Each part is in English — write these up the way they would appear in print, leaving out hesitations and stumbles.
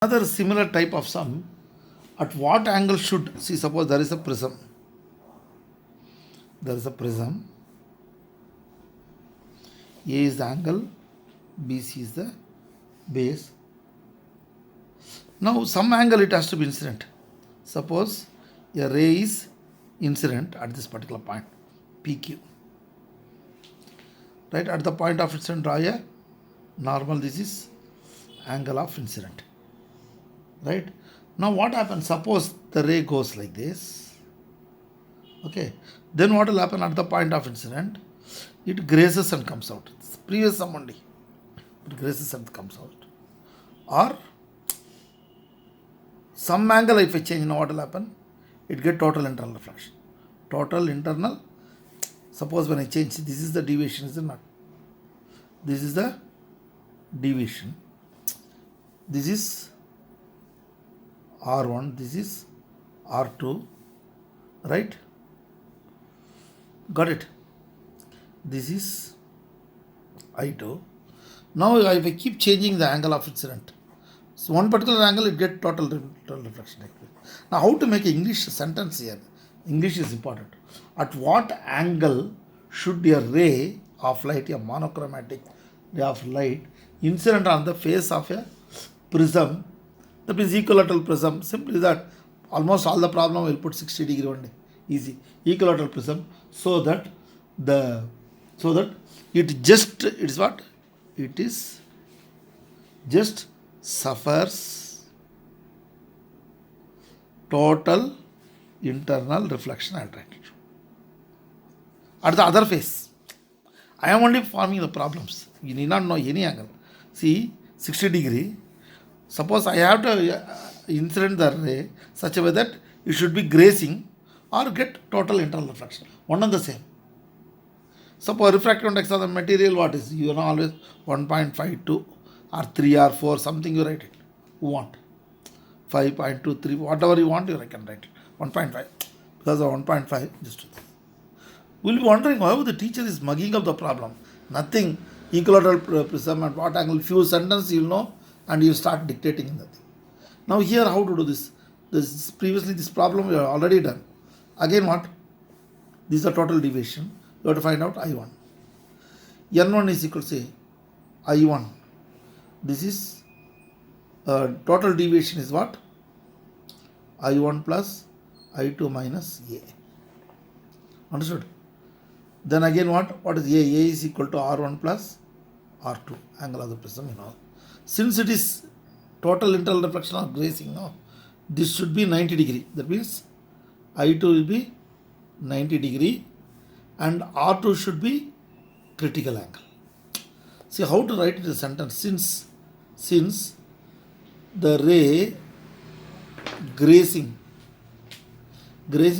Another similar type of sum, at what angle should, see, suppose there is a prism. There is a prism. A is the angle, BC is the base. Now some angle it has to be incident. Suppose a ray is incident at this particular point, PQ. Right, at the point of incident draw a normal, this is angle of incident. Right, now what happens, suppose the ray goes like this. Okay, then what will happen at the point of incident? It grazes and comes out. It's previous sum only. It grazes and comes out. Or some angle if I change, now what will happen? It get total internal reflection. Total internal, suppose when I change, this is the deviation, is it not? This is the deviation. This is R1, this is R2, right? Got it? This is I2. Now if I keep changing the angle of incident, so one particular angle it get total reflection. Now how to make an English sentence here? English is important. At what angle should a ray of light, a monochromatic ray of light, incident on the face of a prism, that means equilateral prism, simply that almost all the problem will put 60 degree only, easy, equilateral prism, so that it is what? It is just suffers total internal reflection and attraction. At the other face, I am only forming the problems. You need not know any angle. See, 60 degree. Suppose I have to incident the ray such a way that it should be grazing or get total internal reflection. One and the same. Suppose refractive index of the material, what is? You know always 1.52 or 3 or 4, something you write it. You want 5.23, whatever you want, you can write it. 1.5. Because of 1.5, just do that. We'll be wondering how the teacher is mugging up the problem. Nothing. Equilateral prism at what angle? Few sentences you'll know and you start dictating in the thing. Now here how to do this? Previously this problem we have already done. Again what? This is the total deviation. You have to find out I1. N1 is equal to say I1. This is total deviation is what? I1 plus I2 minus A. Understood? Then again what? What is A? A is equal to R1 plus R2, angle of the prism, you know. Since it is total internal reflection or grazing, no, this should be 90 degree. That means I2 will be 90 degree and R2 should be critical angle. See how to write it in a sentence. Since the ray grazing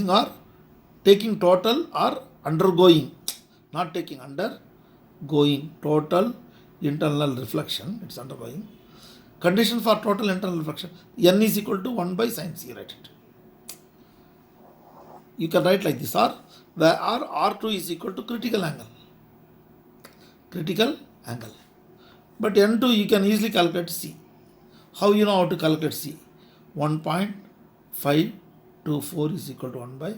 or taking total or undergoing, not taking, undergoing total internal reflection, it's undergoing. Condition for total internal reflection, N is equal to 1 by sin C, write it. You can write like this, or where R2 is equal to critical angle. Critical angle. But N2 you can easily calculate C. How you know how to calculate C? 1.524 is equal to 1 by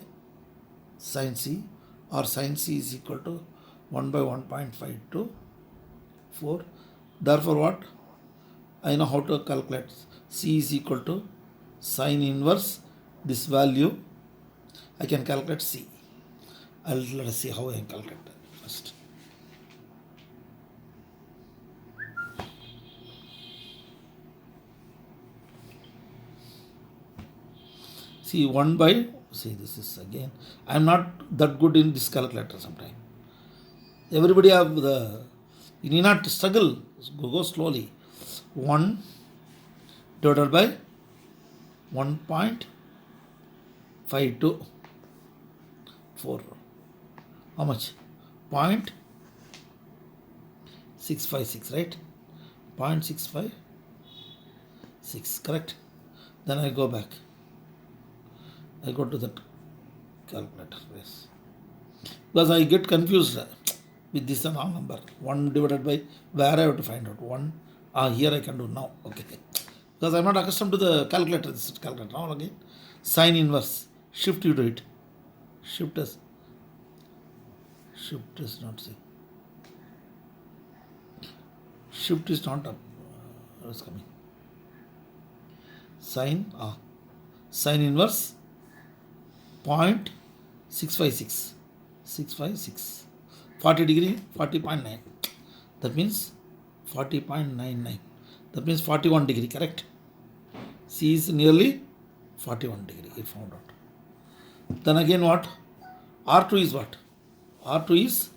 sin C, or sin C is equal to 1 by 1.524. Therefore what? I know how to calculate C is equal to sin inverse this value. I can calculate C. Let us see how I can calculate that first. See 1 by, see this is again, I am not that good in this calculator sometimes. Everybody have you need not struggle, go slowly. 1 divided by 1.524. How much? 0.656, right? 0.656, correct? Then I go back. I go to that calculator. Yes. Because I get confused with this wrong number. 1 divided by, where I have to find out? 1. Here I can do now. Okay. because I'm not accustomed to the calculator. This is calculator. Now again, sine inverse. Shift you do it. Shift is not see. Shift is not up. What's coming? Sine inverse 0.656. 40 degree, 40.9. That means 40.99. That means 41 degree, correct? C is nearly 41 degree, if found out. Then again what? R2 is what? R2 is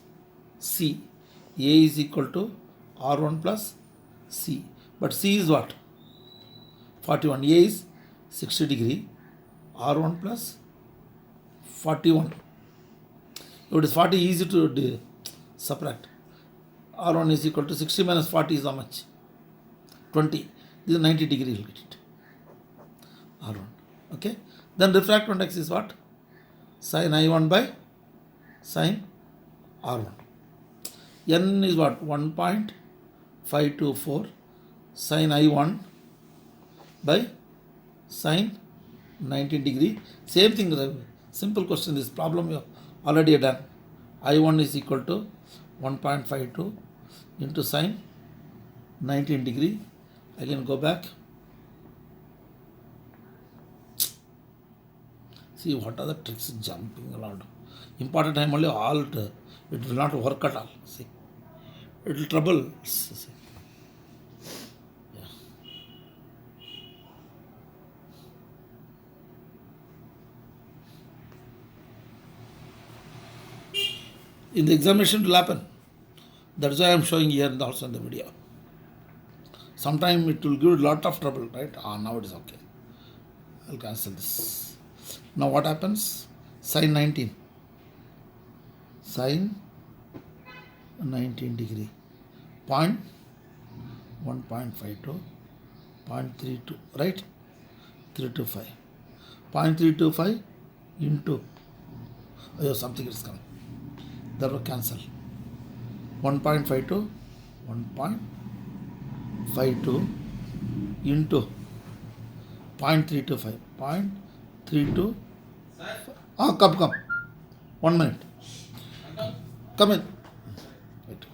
C. A is equal to R1 plus C. But C is what? 41. A is 60 degree. R1 plus 41. If it is 40, easy to subtract. R1 is equal to 60 minus 40 is how much? 20. This is 90 degree, you will get it. R1. Okay. Then refractant index is what? Sin I1 by sin R1. N is what? 1.524 sin I1 by sin 90 degree. Same thing. Simple question. This problem you already done. I1 is equal to 1.52 into sin 19 degree. Again go back. See what are the tricks jumping around. Important time only alt. It will not work at all. See. It will trouble. See. Yeah. In the examination it will happen. That's why I am showing here and also in the video. Sometime it will give a lot of trouble, right? Now it is okay. I'll cancel this. Now what happens? Sin 19. Sin 19 degree. 1.52. 0.32. Right? 325. 0.325 into. Oh, something is coming. That will cancel. 1.52. 1.52 into 0.325. 0.32. Come. 1 minute. Come in. Wait.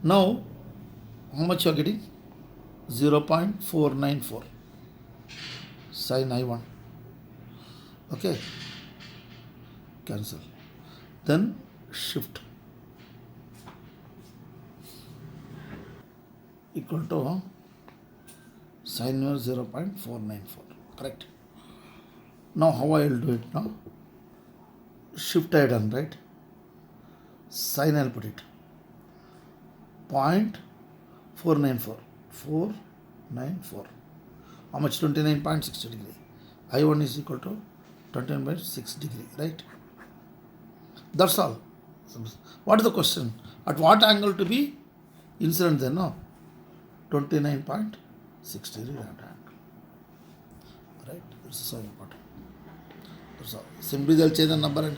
Now, how much you are getting? 0.494 sin I1. Okay. Cancel. Then shift equal to sin inverse 0.494. Correct. Now how I will do it now? Shift I done, right? Sin I'll put it. 0.494. 494. How much? 29.60 degree. I1 is equal to 29.6 degree, right? That's all. What is the question? At what angle to be incident then? No. 29.6 degree angle. Right? This is so important. That's all. Simply they'll change the number and